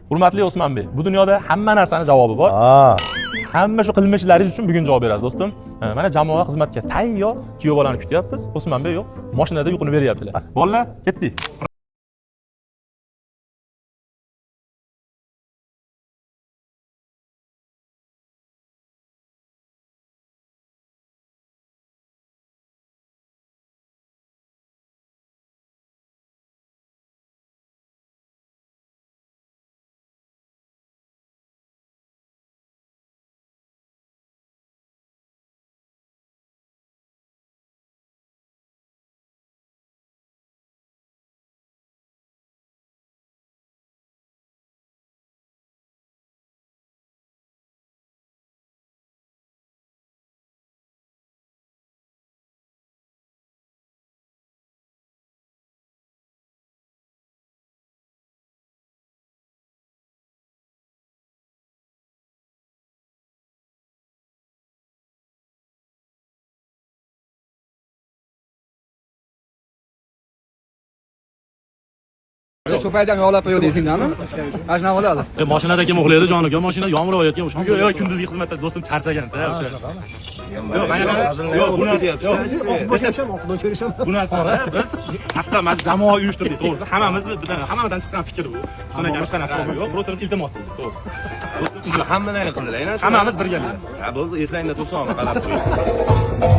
Hurmatli Usmonbek, bu dunyoda hamma narsani javobi bor. Hamma shu qilmishlaringiz uchun bugun javob berasiz, do'stim. Mana jamoa xizmatga tayyor, kuyov bolani kutyapmiz. Usmonbek yo'q, mashinada uyquni beryaptilar. Bolalar, ketdik. Cho'paydan yog'lab qo'yib deysinglarmi? Mana shunaqa bo'ladi. Mashinada kim uxlaydi joniga, mashina yomg'ir olayotgan o'sha. Yo'q, kunduzgi xizmatda do'stim charchaganda o'sha. Yo'q, mana yo'q, buni sonra biz asta mana jamoa uyushtirdik, to'g'risi. Hammadan chiqqan fikr bu. Buni boshqa narsa yo'q, просто biz iltimos qildik, to'g'risi. Hammalarni qilinglar. Hammamiz birgalikda. Ha, bo'ldi, eslangda tursin, qarab qo'ying.